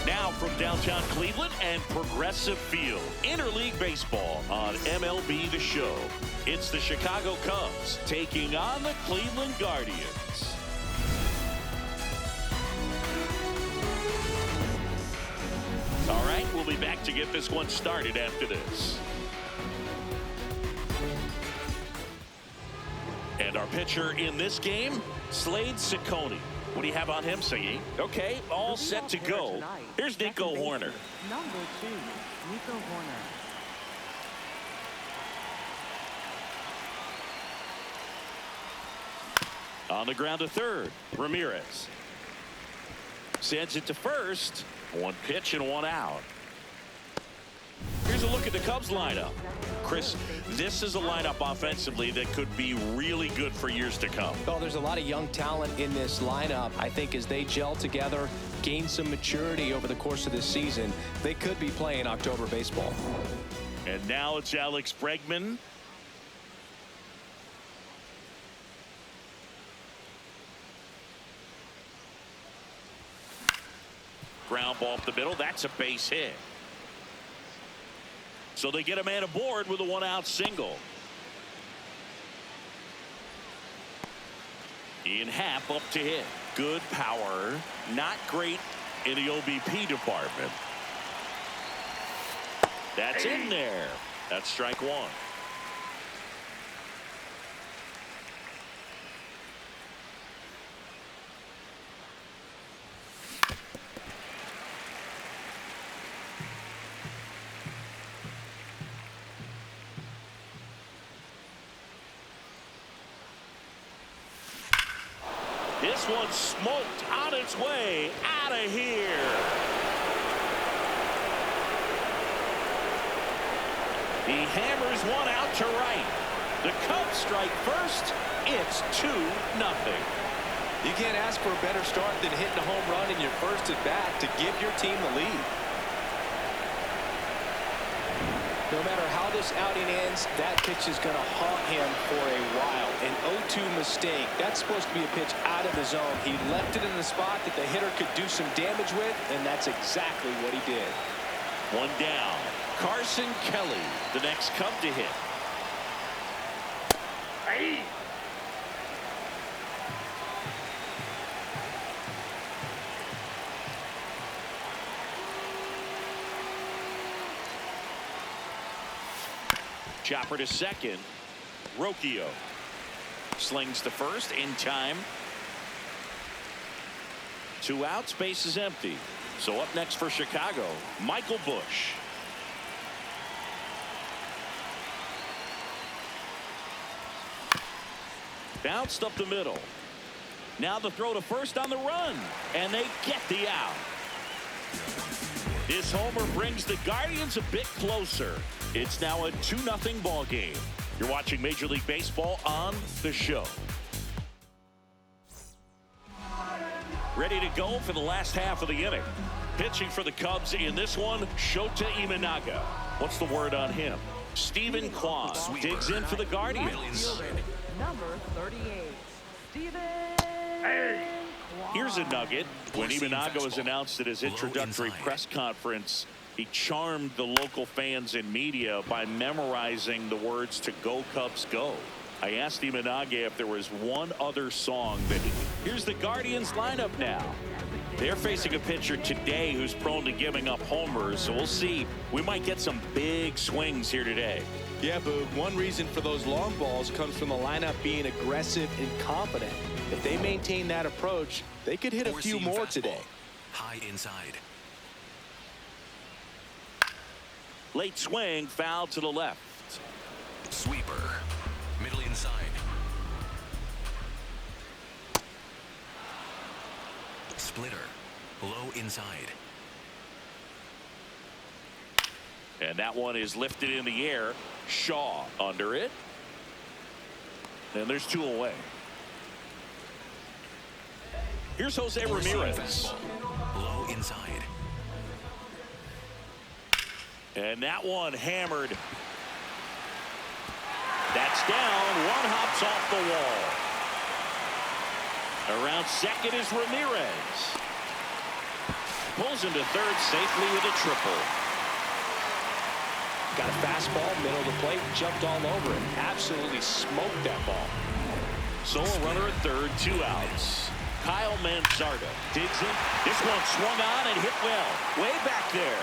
Now from downtown Cleveland and Progressive Field, interleague baseball on MLB The Show. It's the Chicago Cubs taking on the Cleveland Guardians. All right, we'll be back to get this one started after this. And our pitcher in this game, Slade Ciccone. What do you have on him, Siggy? Okay, all set to go. Here's Nico Horner. Number 2, Nico Horner. On the ground to third, Ramirez. Sends it to first. One pitch and one out. Here's a look at the Cubs lineup. Chris, this is a lineup offensively that could be really good for years to come. Well, there's a lot of young talent in this lineup. I think as they gel together, gain some maturity over the course of this season, they could be playing October baseball. And now it's Alex Bregman. Ground ball up the middle. That's a base hit. So they get a man aboard with a one-out single. In half up to hit. Good power. Not great in the OBP department. That's in there. That's strike one. This one's smoked on its way out of here. He hammers one out to right. The Cubs strike first. It's 2-0. You can't ask for a better start than hitting a home run in your first at bat to give your team the lead. No matter how this outing ends, that pitch is going to haunt him for a while. An 0-2 mistake. That's supposed to be a pitch out of the zone. He left it in the spot that the hitter could do some damage with, and that's exactly what he did. One down. Carson Kelly, the next Cub to hit. Hey. Chopper to second. Rocchio slings to first in time. 2 outs, base is empty. So up next for Chicago, Michael Busch. Bounced up the middle. Now the throw to first on the run, and they get the out. This homer brings the Guardians a bit closer. It's now a 2-0 ball game. You're watching Major League Baseball on The Show. Ready to go for the last half of the inning. Pitching for the Cubs in this one, Shota Imanaga. What's the word on him? Steven Kwan digs in for the Guardians. Number 38, Steven. Here's a nugget. When Imanaga was announced at his introductory press conference, he charmed the local fans and media by memorizing the words to "Go Cubs Go." I asked Imanaga if there was one other song that here's the Guardians lineup now. They're facing a pitcher today who's prone to giving up homers, so we'll see. We might get some big swings here today. Yeah, Boog, one reason for those long balls comes from the lineup being aggressive and confident. If they maintain that approach, they could hit a few more today. High inside. Late swing, foul to the left. Sweeper. Middle inside. Splitter. Low inside. And that one is lifted in the air. Shaw under it. And there's 2 away. Here's Jose Ramirez. Low inside. And that one hammered. That's down. One hops off the wall. Around second is Ramirez. Pulls into third safely with a triple. Got a fastball, middle of the plate, jumped all over it. Absolutely smoked that ball. So a runner at third, 2 outs. Kyle Manzardo digs in. This one swung on and hit well. Way back there.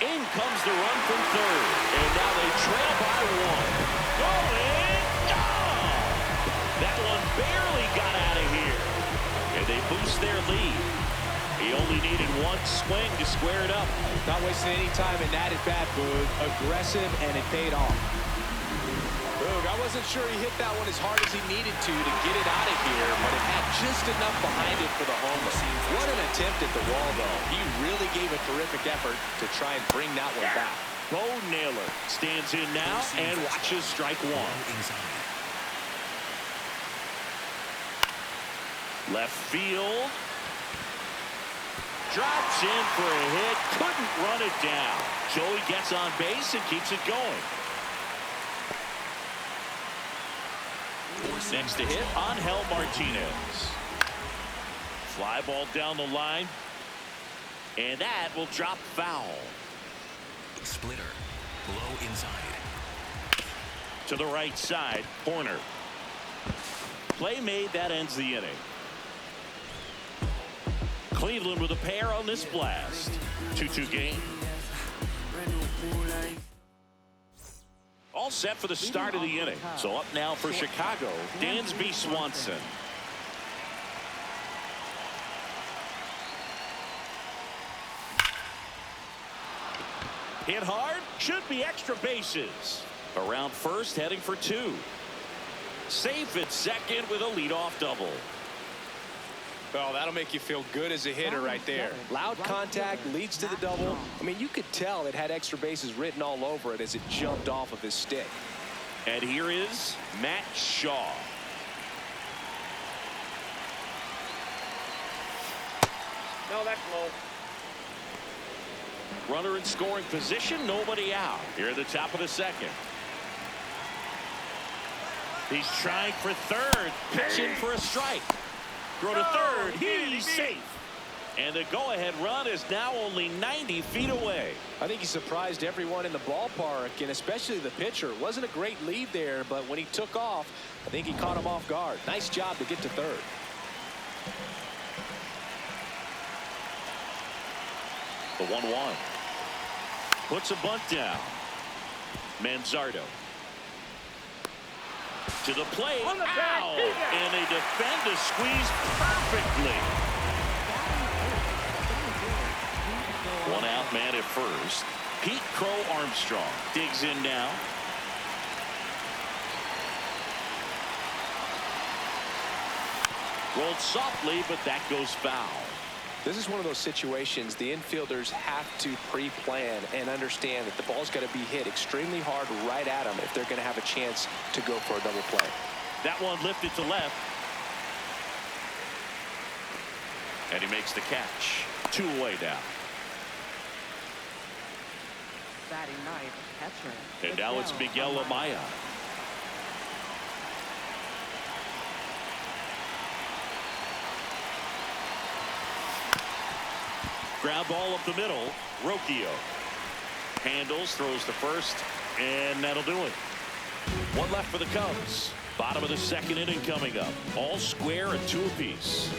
In comes the run from third. And now they trail by 1. Going down. That one barely got out of here. And they boost their lead. He only needed 1 swing to square it up. Not wasting any time in that at bat, Boog. Aggressive, and it paid off. Boog, I wasn't sure he hit that one as hard as he needed to get it out of here, but it had just enough behind it for the homer. What an attempt at the wall, though. He really gave a terrific effort to try and bring that one back. Bo Naylor stands in now and watches strike 1. Inside. Left field. Drops in for a hit. Couldn't run it down. Joey gets on base and keeps it going. Next to hit, Angel Martinez. Fly ball down the line. And that will drop foul. Splitter. Low inside. To the right side, corner. Play made, that ends the inning. Cleveland with a pair on this blast. 2-2 game. All set for the start of the inning. So up now for Chicago, Dansby Swanson. Hit hard, should be extra bases. Around first, heading for 2. Safe at second with a leadoff double. Well, that'll make you feel good as a hitter right there. Loud contact leads to the double. I mean, you could tell it had extra bases written all over it as it jumped off of his stick. And here is Matt Shaw. No, that's low. Runner in scoring position, nobody out. Here at the top of the second. He's trying for third. Pitch in for a strike. Throw to third. He's safe. And the go-ahead run is now only 90 feet away. I think he surprised everyone in the ballpark, and especially the pitcher. It wasn't a great lead there, but when he took off, I think he caught him off guard. Nice job to get to third. The 1-1. Puts a bunt down. Manzardo. To the plate. Ow! And they defend the squeeze perfectly. 1 out, man at first. Pete Crow Armstrong digs in now. Rolled softly, but that goes foul. This is one of those situations the infielders have to pre-plan and understand that the ball's got to be hit extremely hard right at them if they're going to have a chance to go for a double play. That one lifted to left. And he makes the catch. 2 away now. Batting ninth, catcher. And now it's Miguel Amaya. Ground ball up the middle. Rocchio handles, throws to first, and that'll do it. 1 left for the Cubs. Bottom of the second inning coming up. All square at 2 apiece.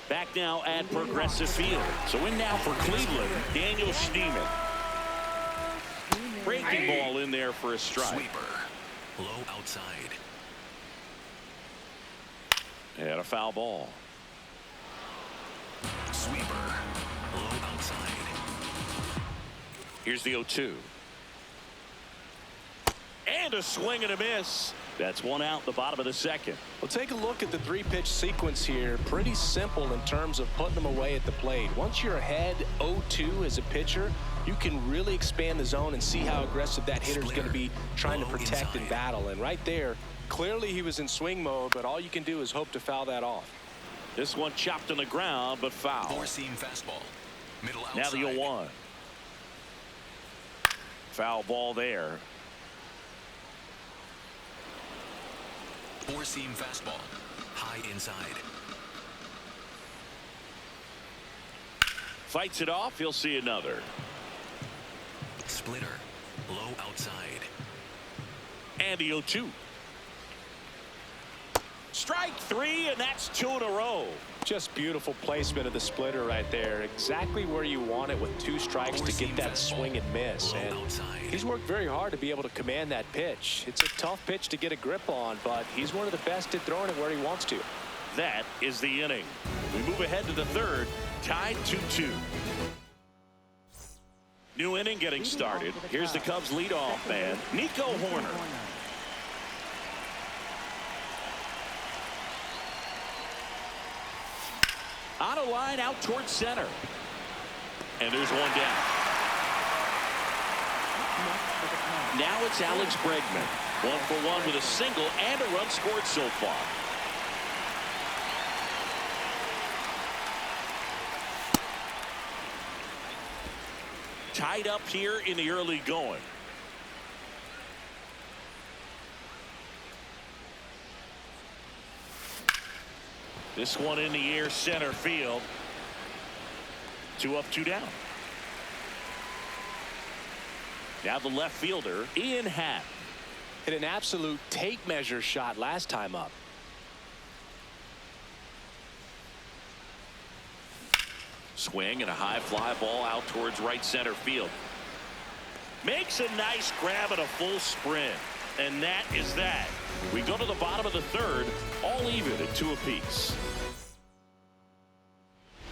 Back now at Progressive Field. So in now for Cleveland, Daniel Schneemann. Breaking ball in there for a strike. Sweeper. Low outside. And a foul ball. Sweeper. Low outside. Here's the 0-2. And a swing and a miss. That's 1 out, the bottom of the second. Well, take a look at the 3-pitch sequence here. Pretty simple in terms of putting them away at the plate. Once you're ahead 0-2 as a pitcher, you can really expand the zone and see how aggressive that hitter is going to be trying to protect and battle. And right there, clearly he was in swing mode, but all you can do is hope to foul that off. This one chopped on the ground, but foul. Four-seam fastball. Middle outside. Now the 0-1. Foul ball there. Four-seam fastball. High inside. Fights it off. He'll see another. Splitter. Low outside. And the 0-2. Strike three, and that's 2 in a row. Just beautiful placement of the splitter right there. Exactly where you want it with 2 strikes to get that swing and miss. And he's worked very hard to be able to command that pitch. It's a tough pitch to get a grip on, but he's one of the best at throwing it where he wants to. That is the inning. We move ahead to the third, tied 2-2. New inning getting started. Here's the Cubs leadoff man, Nico Horner. On a line out towards center. And there's one down. Now it's Alex Bregman. 1 for 1 with a single and a run scored so far. Tied up here in the early going. This one in the air, center field. 2 up, 2 down. Now the left fielder, Ian Happ. Hit an absolute tape measure shot last time up. Swing and a high fly ball out towards right center field. Makes a nice grab and a full sprint. And that is that. We go to the bottom of the third, all even at 2 apiece.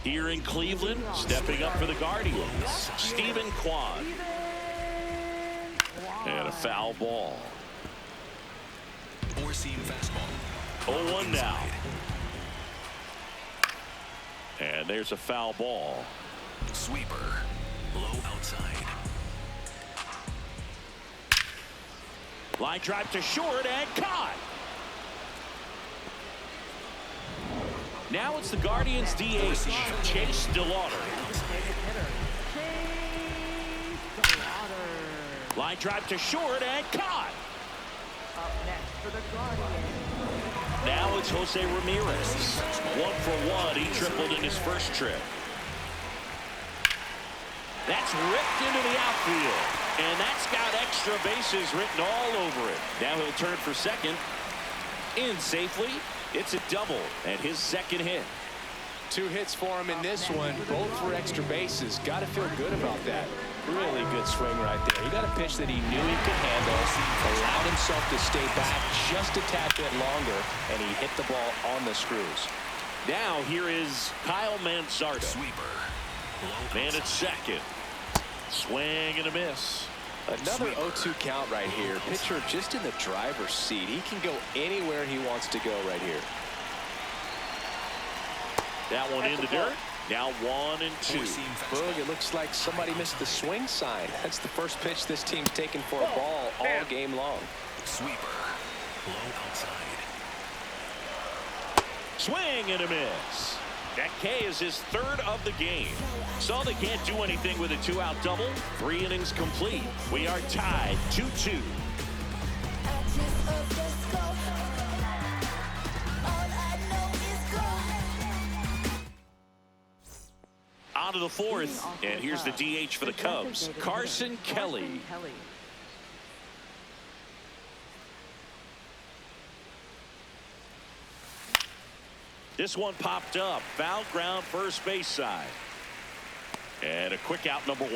Here in Cleveland, stepping up for the Guardians, Stephen Kwan. And a foul ball. Four-seam fastball. 0-1 now. And there's a foul ball. Sweeper. Low outside. Line drive to short and caught. Now it's the Guardians DH, Chase DeLauder. Line drive to short and caught. Up next for the Guardians. Now it's Jose Ramirez. 1 for 1. He tripled in his first trip. That's ripped into the outfield. And that's got extra bases written all over it. Now he'll turn for second. In safely. It's a double and his second hit. 2 hits for him in this one, both for extra bases. Got to feel good about that. Really good swing right there. He got a pitch that he knew he could handle, allowed himself to stay back just a tad bit longer, and he hit the ball on the screws. Now here is Kyle Manzardo. Sweeper. Man at second. Swing and a miss. Another 0-2 count right here. Pitcher just in the driver's seat. He can go anywhere he wants to go right here. That one in the dirt. Now 1 and 2. Boog, it looks like somebody missed the swing sign. That's the first pitch this team's taken for a ball all game long. Sweeper. Low outside. Swing and a miss. That K is his 3rd of the game. So they can't do anything with a 2-out double. 3 innings complete. We are tied 2-2. On to the 4th, and here's the DH for the Cubs, Carson Kelly. This one popped up. Foul ground first base side. And a quick out number 1.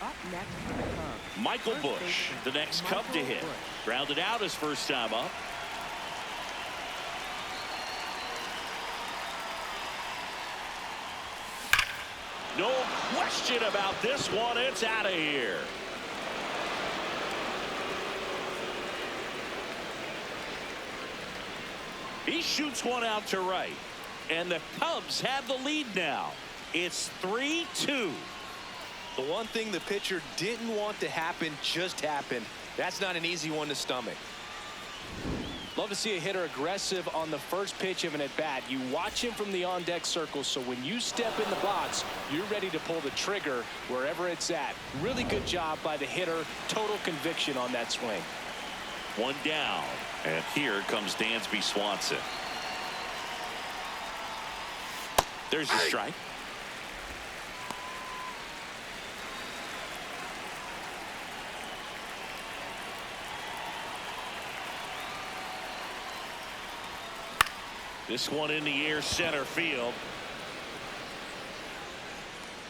Up next for the Cubs, Michael Busch, the next Cub to hit. Grounded out his first time up. No question about this one. It's out of here. He shoots one out to right. And the Cubs have the lead now. It's 3-2. The one thing the pitcher didn't want to happen just happened. That's not an easy one to stomach. Love to see a hitter aggressive on the first pitch of an at-bat. You watch him from the on-deck circle, so when you step in the box, you're ready to pull the trigger wherever it's at. Really good job by the hitter. Total conviction on that swing. One down, and here comes Dansby Swanson. There's a strike. This one in the air, center field.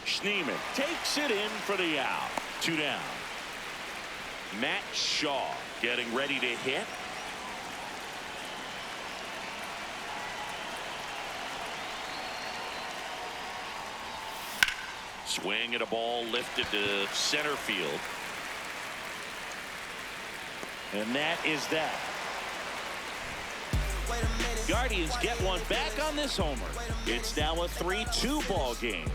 Schneemann takes it in for the out. 2 down. Matt Shaw getting ready to hit. Swing at a ball lifted to center field. And that is that. Guardians get one back on this homer. It's now a 3-2 ball game.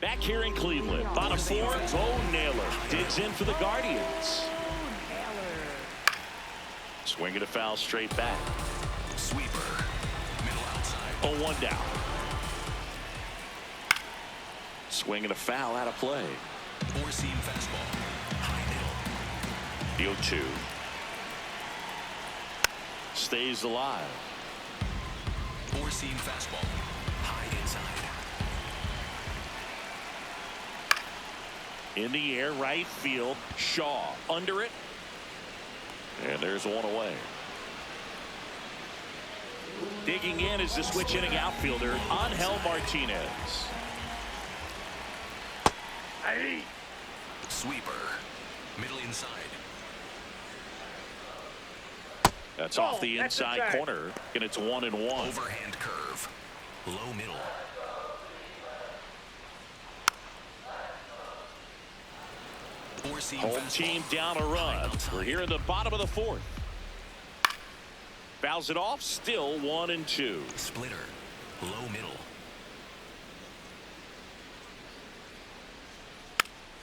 Back here in Cleveland, bottom 4, Bo Naylor digs in for the Guardians. Swing at a foul straight back. Sweeper. Middle outside. 0-1 down. Swing at a foul out of play. Four-seam fastball. High middle. The 0-2. Stays alive. Four-seam fastball. High inside. In the air, right field. Shaw under it. And there's one away. Digging in is the switch hitting outfielder, Angel Martinez. Sweeper. Middle inside. That's off the inside corner, and it's 1-1. Overhand curve. Low middle. Four-seam Home fastball. team down a run. We're here in the bottom of the 4th. Fouls it off, still 1-2. Splitter. Low middle.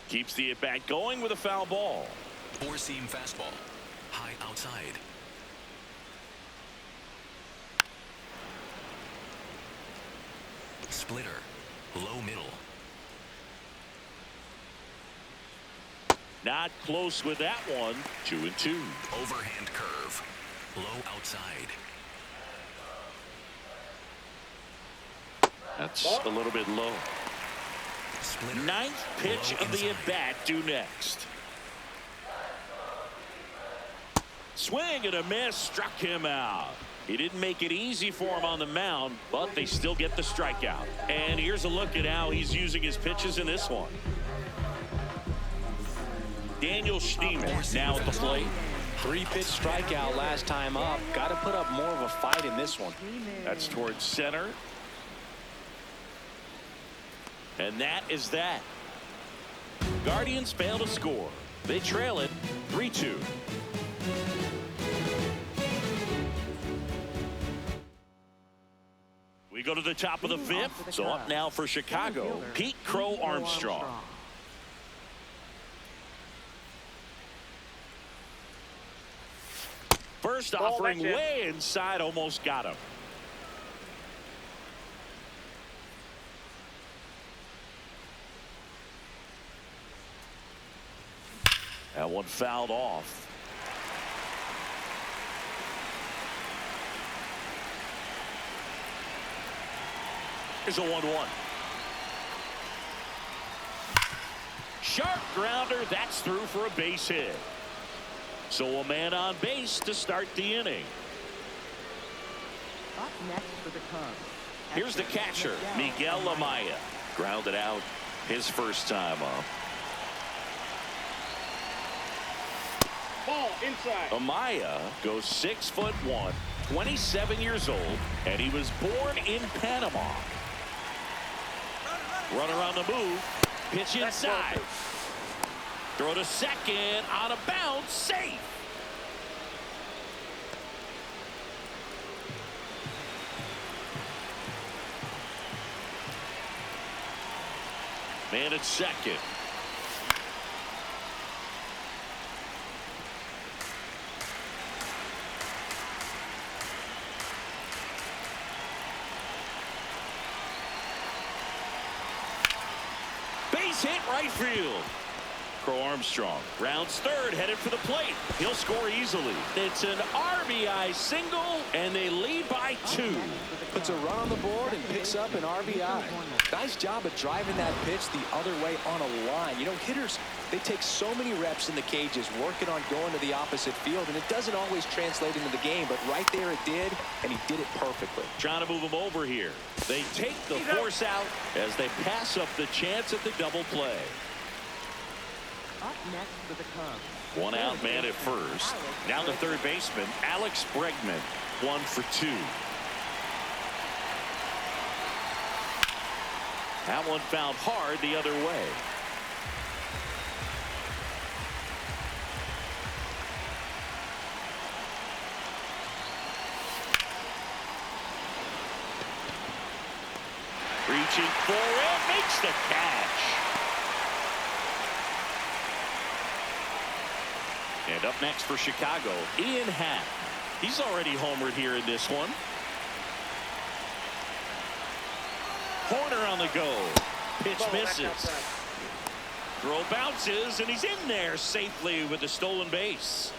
Keeps the at-bat going with a foul ball. Four-seam fastball. High outside. Splitter. Low middle. Not close with that one. 2-2. Overhand curve. Low outside. That's a little bit low. Splitter. 9th pitch Low of the inside. at-bat due next. Swing and a miss, struck him out. He didn't make it easy for him on the mound, but they still get the strikeout. And here's a look at how he's using his pitches in this one. Daniel Schneemann now at the plate. 3-pitch strikeout last time up. Got to put up more of a fight in this one. That's towards center. And that is that. Guardians fail to score. They trail it 3-2. We go to the top of the 5th. So up now for Chicago, Pete Crow Armstrong. First offering way inside, almost got him. That one fouled off. Here's a 1-1. Sharp grounder. That's through for a base hit. So a man on base to start the inning. Up next for the Cubs. Here's the catcher, Miguel Amaya. Grounded out his first time up. Ball inside. Amaya goes 6'1", 27 years old, and he was born in Panama. Runner on the move, pitch inside. Throw to second, out of bounds, safe. And it's second. Base hit right field. Crow Armstrong rounds third, headed for the plate. He'll score easily. It's an RBI single, and they lead by 2. Puts a run on the board and picks up an RBI. Nice job of driving that pitch the other way on a line. You know, hitters, they take so many reps in the cages working on going to the opposite field, and it doesn't always translate into the game, but right there it did, and he did it perfectly. Trying to move him over here. They take the force out as they pass up the chance at the double play. Up next for the Cubs. One out man at first. Now the third baseman, Alex Bregman, 1 for 2. That one fouled hard the other way. Reaching for it, makes the catch. And up next for Chicago, Ian Happ. He's already homered here in this one. Horner on the go. Pitch misses. Throw bounces, and he's in there safely with the stolen base.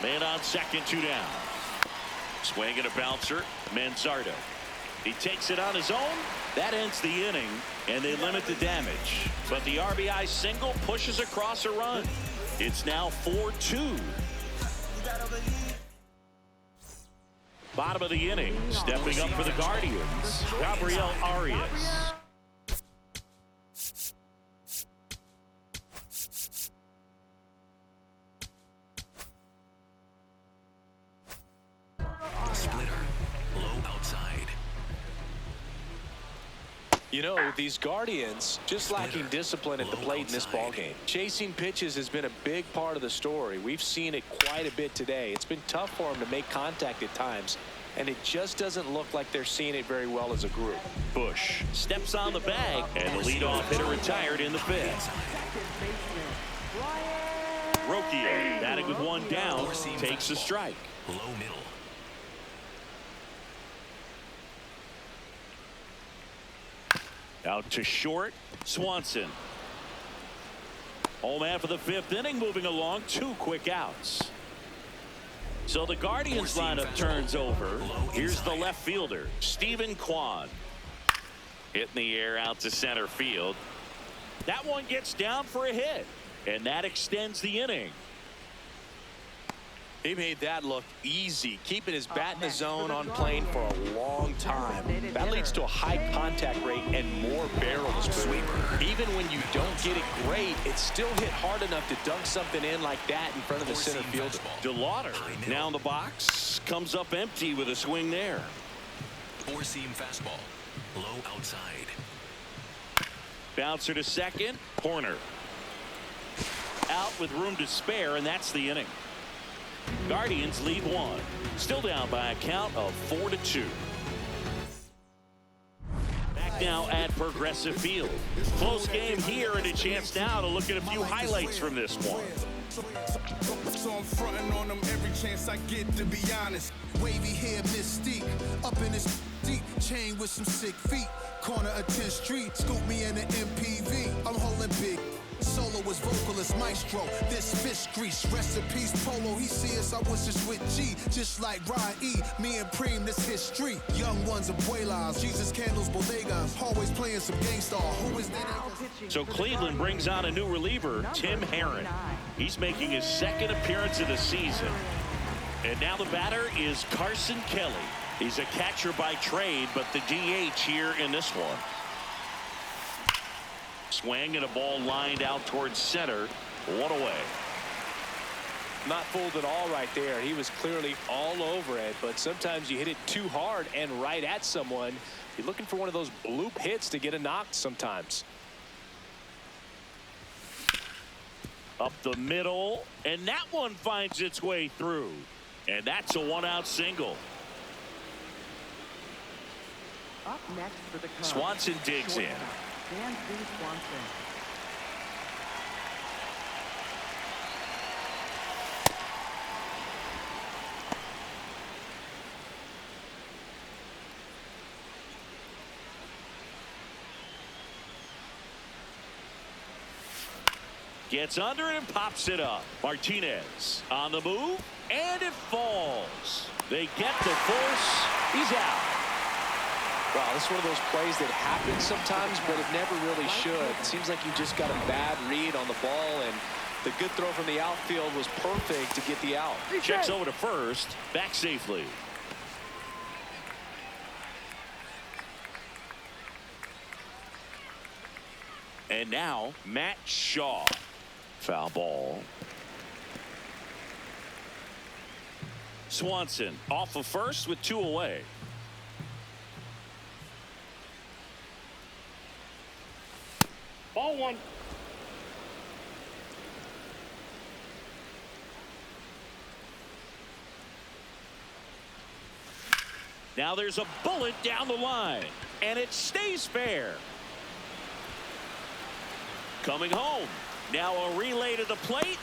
Man on second, 2 down. Swing and a bouncer, Manzardo. He takes it on his own. That ends the inning, and they limit the damage. But the RBI single pushes across a run. It's now 4-2. Bottom of the inning, stepping up for the Guardians, Gabriel Arias. Splitter. Low outside. You know, these Guardians just lacking discipline at the plate in this ballgame. Chasing pitches has been a big part of the story. We've seen it quite a bit today. It's been tough for them to make contact at times, and it just doesn't look like they're seeing it very well as a group. Bush steps on the bag, and the leadoff hitter retired in the 5th. Rokia, batting with 1 down, takes a strike. Low middle. Out to short, Swanson. Home man for the 5th inning, moving along, 2 quick outs. So the Guardians lineup turns over. Here's the left fielder, Stephen Kwan. Hit in the air out to center field. That one gets down for a hit, and that extends the inning. He made that look easy, keeping his bat in the zone on plane for a long time. That leads to a high contact rate and more barrels. Even when you don't get it great, it's still hit hard enough to dunk something in like that in front of the center fielder. DeLauder now in the box, comes up empty with a swing there. 4-seam fastball. Low outside. Bouncer to second, Horner. Out with room to spare, and that's the inning. Guardians lead 1. Still down by a count of 4-2. Back now at Progressive Field. Close game here, and a chance now to look at a few highlights from this one. So I'm fronting on them every chance I get, to be honest. Wavy hair, mystique, up in his deep chain with some sick feet. Corner of 10th Street, scoop me in the MPV. I'm holding big. Soloist, vocalist, maestro. This fish grease, recipes, polo. He see us, I was just with G, just like Ryan E. Me and Preem, this history. Young ones, abuelas, Jesus candles, bodegas. Always playing some gangsta. Who is that? So Cleveland brings out a new reliever, Tim Herron. He's making his 2nd appearance of the season. And now the batter is Carson Kelly. He's a catcher by trade, but the DH here in this one. Swing and a ball lined out towards center. 1 away. Not fooled at all right there. He was clearly all over it, but sometimes you hit it too hard and right at someone. You're looking for one of those bloop hits to get a knock sometimes. Up the middle, and that one finds its way through. And that's a one-out single. Up next for the Cubs. Swanson digs in. Dan Swanson. Gets under it and pops it up. Martinez on the move, and it falls. They get the force. He's out. Wow, this is one of those plays that happens sometimes, but it never really should. It seems like you just got a bad read on the ball, and the good throw from the outfield was perfect to get the out. Checks over to first, back safely. And now, Matt Shaw. Foul ball. Swanson off of first with 2 away. Ball 1. Now there's a bullet down the line, and it stays fair. Coming home. Now a relay to the plate.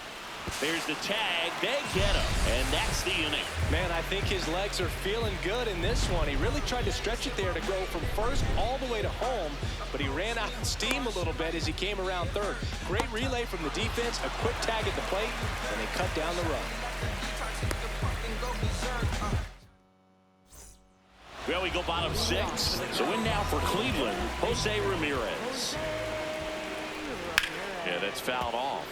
There's the tag. They get him. And that's the inning. Man, I think his legs are feeling good in this one. He really tried to stretch it there to go from first all the way to home, but he ran out of steam a little bit as he came around third. Great relay from the defense, a quick tag at the plate, and they cut down the run. Well, we go bottom 6. So in now for Cleveland, Jose Ramirez. Yeah, that's fouled off.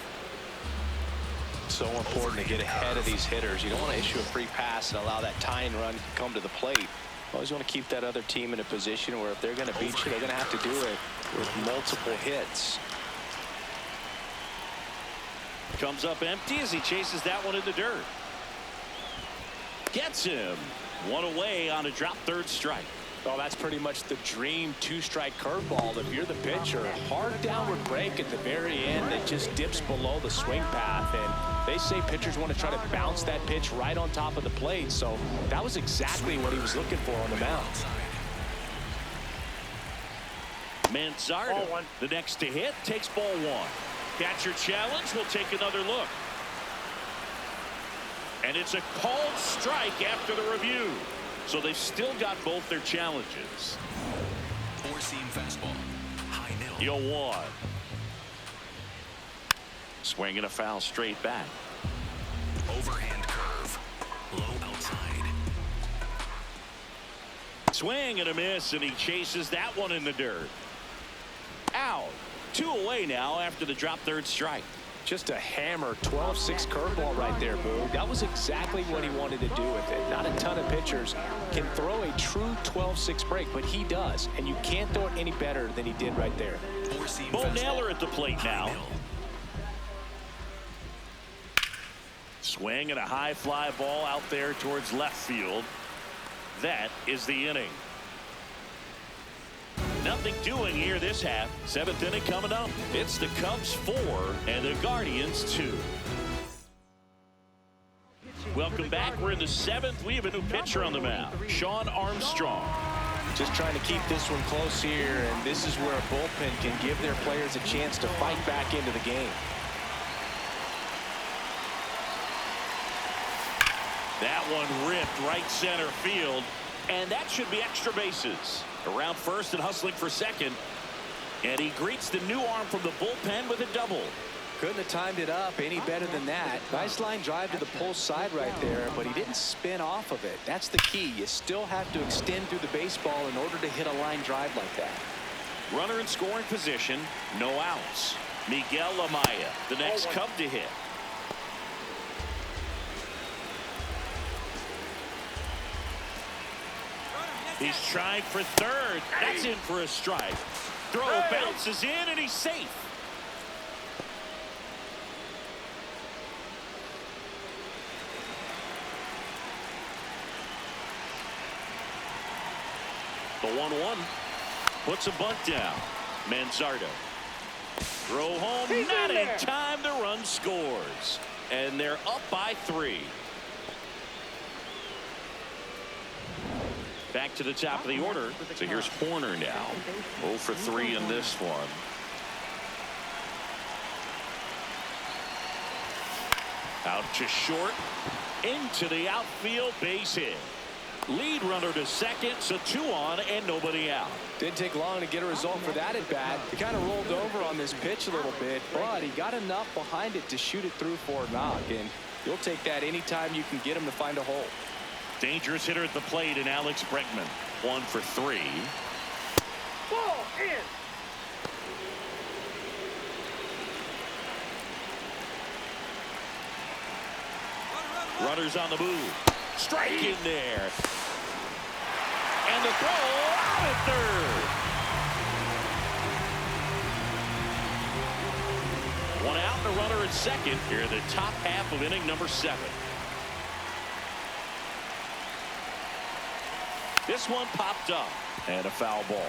So important to get ahead of these hitters. You don't want to issue a free pass and allow that tying run to come to the plate. Always want to keep that other team in a position where if they're going to beat you, they're going to have to do it with multiple hits. Comes up empty as he chases that one in the dirt. Gets him. 1 away on a drop third strike. Well, that's pretty much the dream 2-strike curveball. If you're the pitcher, hard downward break at the very end that just dips below the swing path. And they say pitchers want to try to bounce that pitch right on top of the plate. So that was exactly what he was looking for on the mound. Manzardo, the next to hit, takes ball 1. Catcher challenge will take another look. And it's a called strike after the review. So they've still got both their challenges. 4-seam fastball. High middle. 0-1. Swinging a foul straight back. Overhand curve. Low outside. Swing and a miss, and he chases that one in the dirt. Out. 2 away now after the drop third strike. Just a hammer 12-6 curveball right there, Boog. That was exactly what he wanted to do with it. Not a ton of pitchers can throw a true 12-6 break, but he does, and you can't throw it any better than he did right there. Bo Naylor at the plate now. Swing and a high fly ball out there towards left field. That is the inning. Nothing doing here this half. 7th inning coming up. It's the Cubs 4 and the Guardians 2. Welcome back. We're in the 7th. We have a new pitcher on the mound, Sean Armstrong. Just trying to keep this one close here, and this is where a bullpen can give their players a chance to fight back into the game. That one ripped right center field, and that should be extra bases. Around first and hustling for second, and he greets the new arm from the bullpen with a double. Couldn't have timed it up any better than that. Nice line drive to the pull side right there, but he didn't spin off of it. That's the key. You still have to extend through the baseball in order to hit a line drive like that. Runner in scoring position, no outs. Miguel Amaya, the next Cub to hit. He's trying for third. That's in for a strike. Throw bounces in, and he's safe. The 1-1 puts a bunt down. Manzardo. Throw home, not in time. The run scores. And they're up by 3. Back to the top of the order. So here's Horner now. 0 for 3 in this one. Out to short. Into the outfield, base hit. Lead runner to second, so 2 on and nobody out. Didn't take long to get a result for that at bat. He kind of rolled over on this pitch a little bit, but he got enough behind it to shoot it through for a knock, and you'll take that anytime you can get him to find a hole. Dangerous hitter at the plate in Alex Bregman. 1 for 3. Ball in. Runners on the move. Strike in there. And the throw out at third. 1 out and a runner at second here in the top half of inning number 7. This one popped up and a foul ball.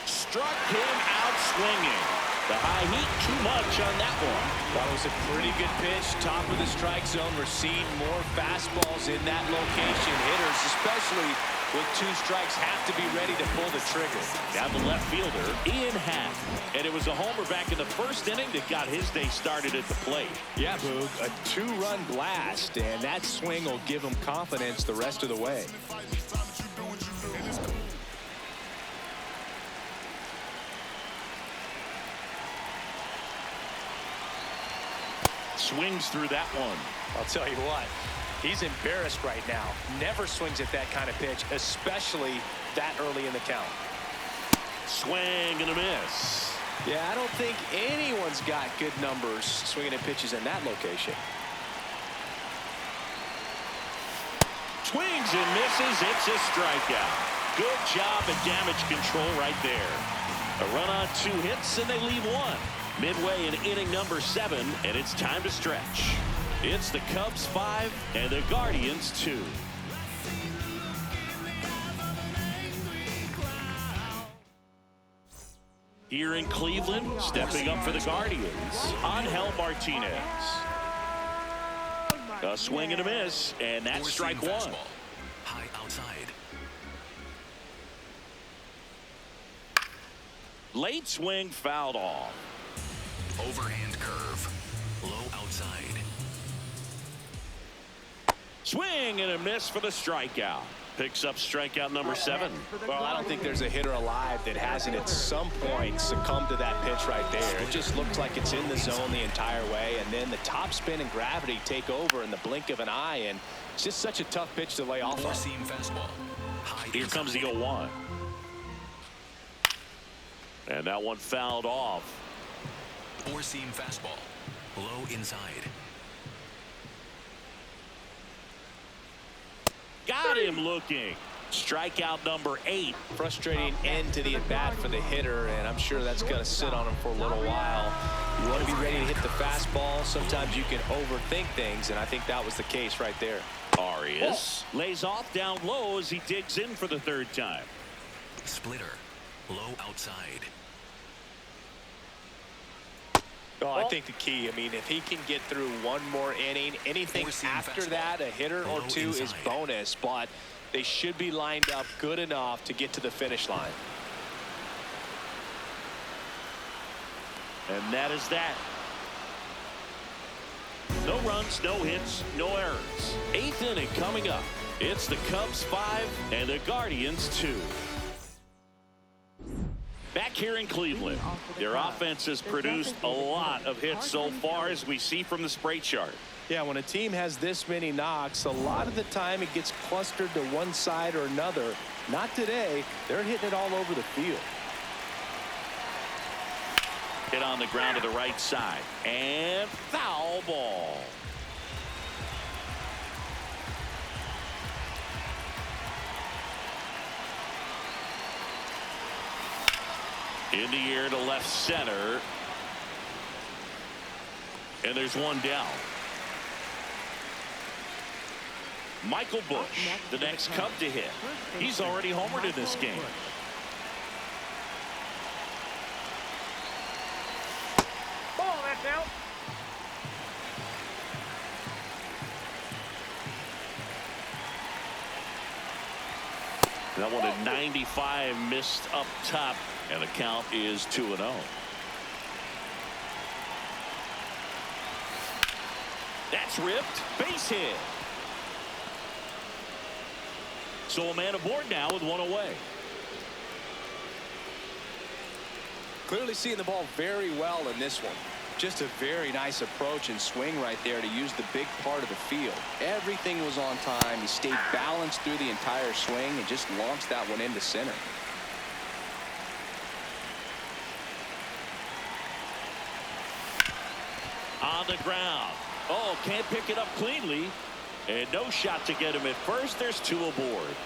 Struck him out swinging. The high heat too much on that one. That was a pretty good pitch. Top of the strike zone. We're seeing more fastballs in that location. Hitters, especially with 2 strikes, have to be ready to pull the trigger. Down the left fielder, Ian Happ. And it was a homer back in the first inning that got his day started at the plate. Yeah, Boog, a 2-run blast, and that swing will give him confidence the rest of the way. Swings through that one. I'll tell you what, he's embarrassed right now. Never swings at that kind of pitch, especially that early in the count. Swing and a miss. Yeah, I don't think anyone's got good numbers swinging at pitches in that location. Swings and misses. It's a strikeout. Good job at damage control right there. A run on 2 hits and they leave 1. Midway in inning number 7, and it's time to stretch. It's the Cubs 5 and the Guardians 2. Here in Cleveland, stepping up for the Guardians, Angel Martinez. A swing and a miss, and that's strike 1. High outside. Late swing fouled off. Overhand curve. Low outside. Swing and a miss for the strikeout. Picks up strikeout number 7. Well, I don't think there's a hitter alive that hasn't at some point succumbed to that pitch right there. It just looks like it's in the zone the entire way, and then the top spin and gravity take over in the blink of an eye, and it's just such a tough pitch to lay off on. Four-seam fastball. Here comes the 0-1. And that one fouled off. Four-seam fastball. Low inside. Got him looking. Strikeout number 8. Frustrating end to the at-bat for the hitter, and I'm sure that's going to sit on him for a little while. You want to be ready to hit the fastball. Sometimes you can overthink things, and I think that was the case right there. Arias lays off down low as he digs in for the 3rd time. Splitter. Low outside. Oh, I think the key, I mean, if he can get through one more inning, anything after that, a hitter or 2 is bonus, but they should be lined up good enough to get to the finish line. And that is that. No runs, no hits, no errors. 8th inning coming up. It's the Cubs 5 and the Guardians 2. Back here in Cleveland, their offense has produced a lot of hits so far, as we see from the spray chart. Yeah, when a team has this many knocks, a lot of the time it gets clustered to one side or another. Not today. They're hitting it all over the field. Hit on the ground to the right side. And foul ball. In the air to left center. And there's one down. Michael Busch, the next Cub to hit. He's already homered in this game. Ball, that's out. That one at 95, missed up top, and the count is 2-0. That's ripped. Base hit. So a man aboard now with one away. Clearly seeing the ball very well in this one. Just a very nice approach and swing right there to use the big part of the field. Everything was on time. He stayed balanced through the entire swing and just launched that one into center. On the ground. Oh, can't pick it up cleanly. And no shot to get him at first. There's two aboard.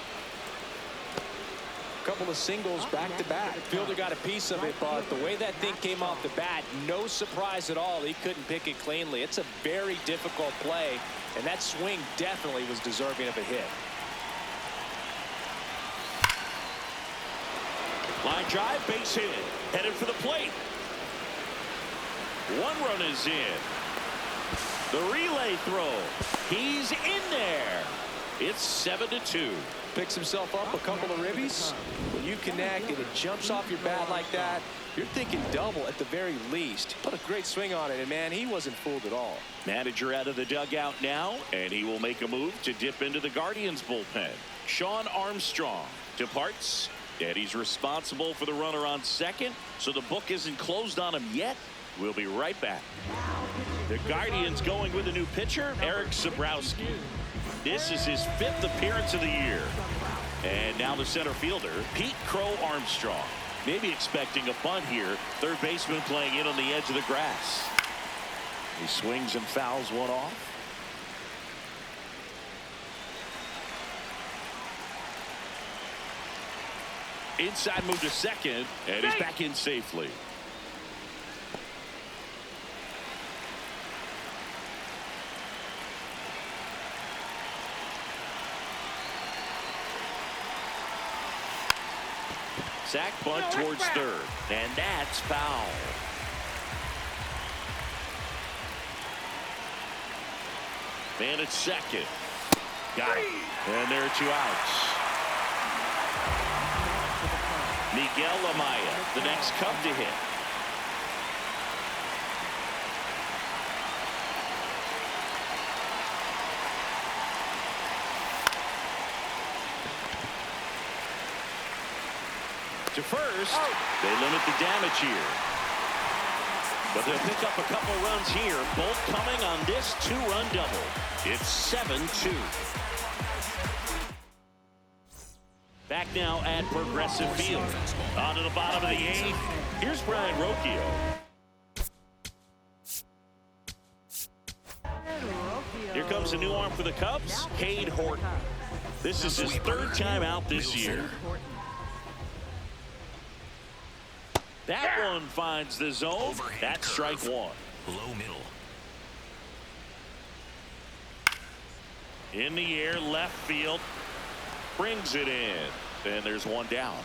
Couple of singles back to back. Fielder got a piece of it, but the way that thing came off the bat, no surprise at all. He couldn't pick it cleanly. It's a very difficult play, and that swing definitely was deserving of a hit. Line drive, base hit. Headed for the plate. One run is in. The relay throw. He's in there. It's 7-2. Picks himself up a couple of ribbies. When you connect and it jumps off your bat like that, you're thinking double at the very least. Put a great swing on it, and man, he wasn't fooled at all. Manager out of the dugout now, and he will make a move to dip into the Guardians bullpen. Shawn Armstrong departs, and he's responsible for the runner on second, so the book isn't closed on him yet. We'll be right back. The Guardians going with a new pitcher, Eric Sabrowski. This is his 5th appearance of the year. And now the center fielder, Pete Crow Armstrong. Maybe expecting a bunt here. Third baseman playing in on the edge of the grass. He swings and fouls one off. Inside move to second, and he's back in safely. Sack bunt towards third, and that's foul. Man at second. Got it. And there are 2 outs. Miguel Amaya, the next Cub to hit. To first, they limit the damage here. But they'll pick up a couple runs here, both coming on this 2-run double. It's 7-2. Back now at Progressive Field. On to the bottom of the 8th. Here's Brian Rocchio. Here comes a new arm for the Cubs, Cade Horton. This is his 3rd time out this year. That one finds the zone. That's strike 1. Low middle. In the air, left field. Brings it in. And there's one down.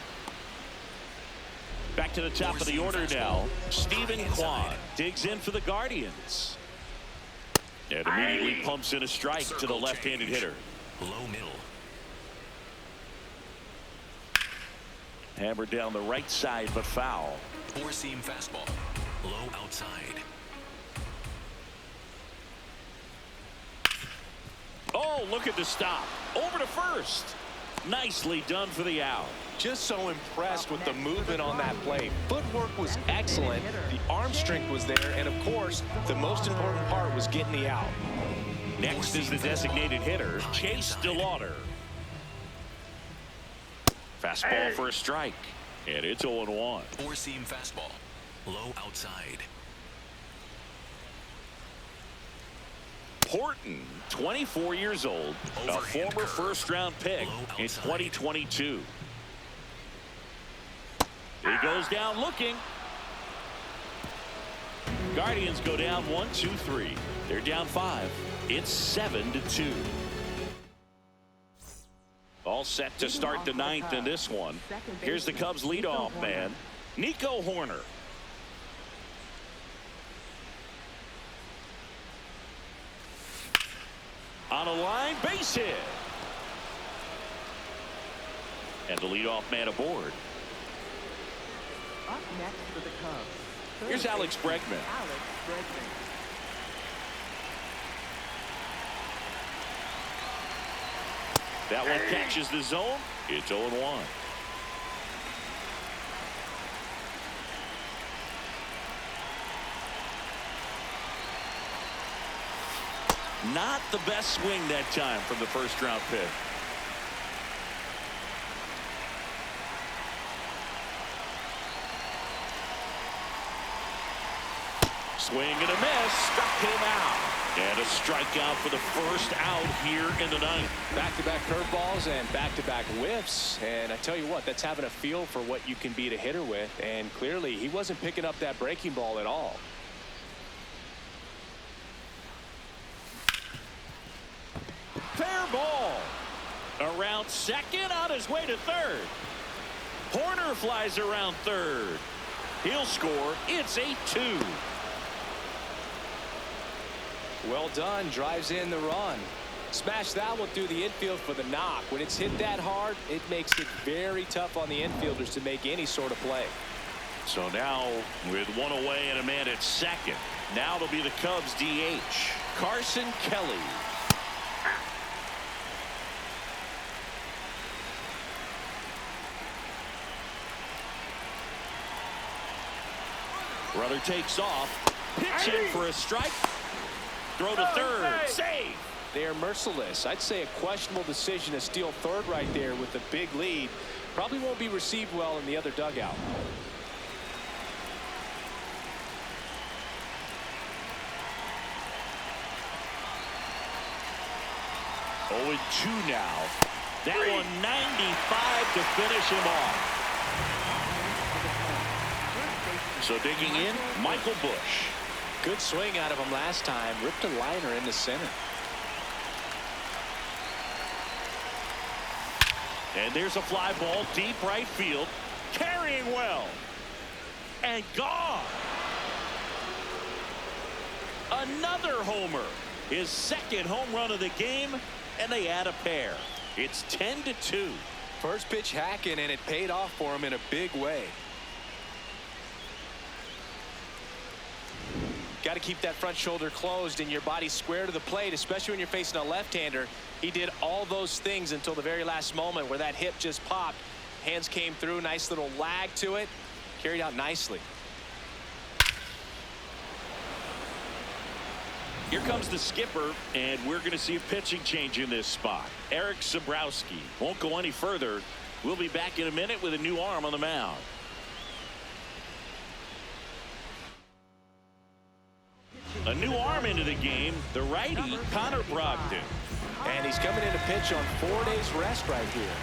Back to the top of the order now. Stephen Kwan digs in for the Guardians. And immediately pumps in a strike to the left-handed hitter. Low middle. Hammered down the right side, but foul. 4-seam fastball. Low outside. Oh, look at the stop. Over to first. Nicely done for the out. Just so impressed with the movement on that play. Footwork was excellent. The arm strength was there. And, of course, the most important part was getting the out. Next is the designated hitter, Chase DeLauder. Fastball for a strike. And it's 0-1. 4-seam fastball. Low outside. Horton, 24 years old, a former first-round pick in 2022. He goes down looking. Guardians go down 1-2-3. They're down 5. It's 7-2. All set to start the ninth in this one. Here's the Cubs leadoff man, Nico Horner. On a line, base hit. And the leadoff man aboard. Up next for the Cubs. Here's Alex Bregman. Alex Bregman. That one catches the zone. It's 0-1. Not the best swing that time from the first round pick. Swing and a miss. Struck him out. And a strikeout for the first out here in the ninth. Back-to-back curveballs and back-to-back whiffs. And I tell you what, that's having a feel for what you can beat a hitter with. And clearly, he wasn't picking up that breaking ball at all. Fair ball. Around second, on his way to third. Horner flies around third. He'll score. It's 8-2. Well done. Drives in the run. Smash that one through the infield for the knock. When it's hit that hard, it makes it very tough on the infielders to make any sort of play. So now with one away and a man at second. Now it'll be the Cubs DH, Carson Kelly. Runner takes off. Pitch in for a strike. Throw to third. Save. They are merciless. I'd say a questionable decision to steal third right there with the big lead. Probably won't be received well in the other dugout. Oh, 2 now. That one 95 to finish him off. So digging in, Michael Busch. Good swing out of him last time. Ripped a liner in the center. And there's a fly ball deep right field. Carrying well. And gone. Another homer. His second home run of the game. And they add a pair. It's 10-2. First pitch hacking, and it paid off for him in a big way. Got to keep that front shoulder closed and your body square to the plate, especially when you're facing a left-hander. He did all those things until the very last moment where that hip just popped. Hands came through, nice little lag to it. Carried out nicely. Here comes the skipper, and we're going to see a pitching change in this spot. Eric Sabrowski won't go any further. We'll be back in a minute with a new arm on the mound. A new arm into the game, the righty, Connor Brogdon. And he's coming in to pitch on 4 days rest right here.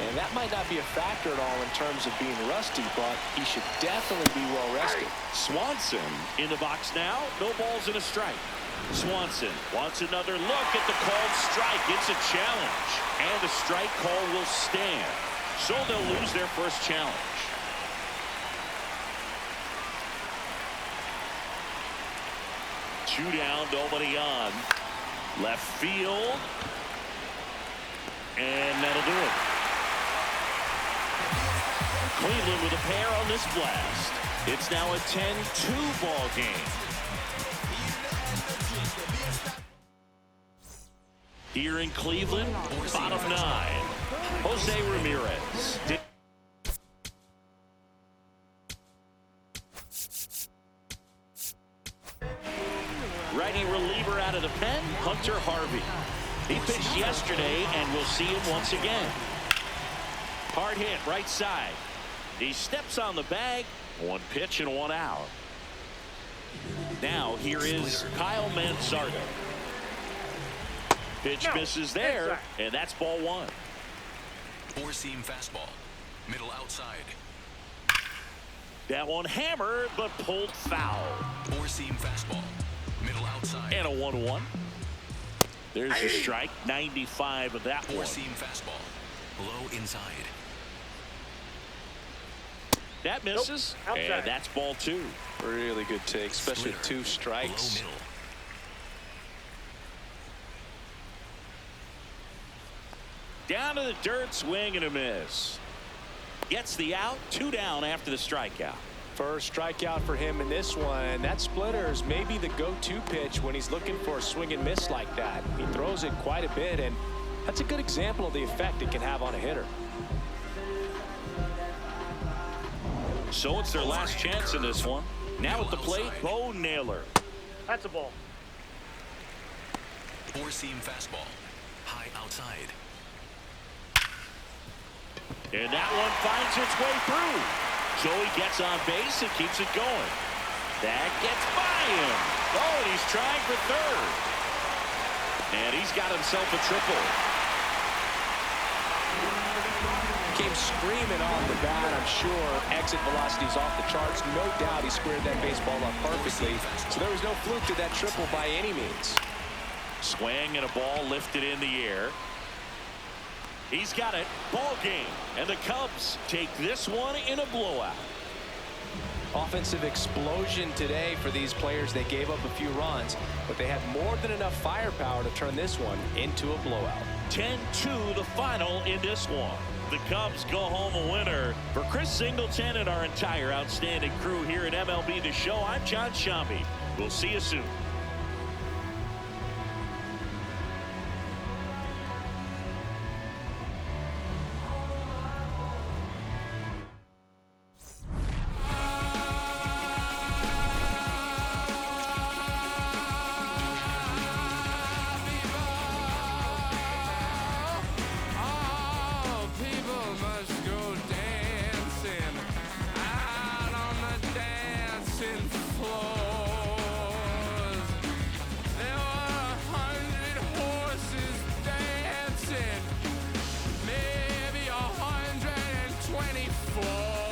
And that might not be a factor at all in terms of being rusty, but he should definitely be well rested. Swanson in the box now. No balls and a strike. Swanson wants another look at the called strike. It's a challenge. And the strike call will stand. So they'll lose their first challenge. Two down, nobody on. Left field. And that'll do it. Cleveland with a pair on this blast. It's now a 10-2 ball game. Here in Cleveland, bottom 9. Jose Ramirez. Righty reliever out of the pen, Hunter Harvey. He pitched yesterday, and we'll see him once again. Hard hit, right side. He steps on the bag. One pitch and one out. Now here is Kyle Manzardo. Pitch misses there, and that's ball 1. Four-seam fastball. Middle outside. That one hammered, but pulled foul. Four-seam fastball. Middle outside. And a 1-1. There's a strike. 95 of that one. Four-seam fastball. Low inside. That misses. Nope. And that's ball 2. Really good take, especially with 2 strikes. Low middle. Down to the dirt, swing and a miss. Gets the out, 2 down after the strikeout. First strikeout for him in this one. That splitter is maybe the go-to pitch when he's looking for a swing and miss like that. He throws it quite a bit, and that's a good example of the effect it can have on a hitter. So it's their last chance in this one. Now at the plate, Bo Naylor. That's a ball. Four-seam fastball. High outside. And that one finds its way through. Joey gets on base and keeps it going. That gets by him. Oh, and he's trying for third. And he's got himself a triple. Came screaming off the bat, I'm sure. Exit velocity's off the charts. No doubt he squared that baseball up perfectly. So there was no fluke to that triple by any means. Swing and a ball lifted in the air. He's got it. Ball game. And the Cubs take this one in a blowout. Offensive explosion today for these players. They gave up a few runs, but they had more than enough firepower to turn this one into a blowout. 10-2 the final in this one. The Cubs go home a winner. For Chris Singleton and our entire outstanding crew here at MLB The Show, I'm John Shambi. We'll see you soon. Maybe 124.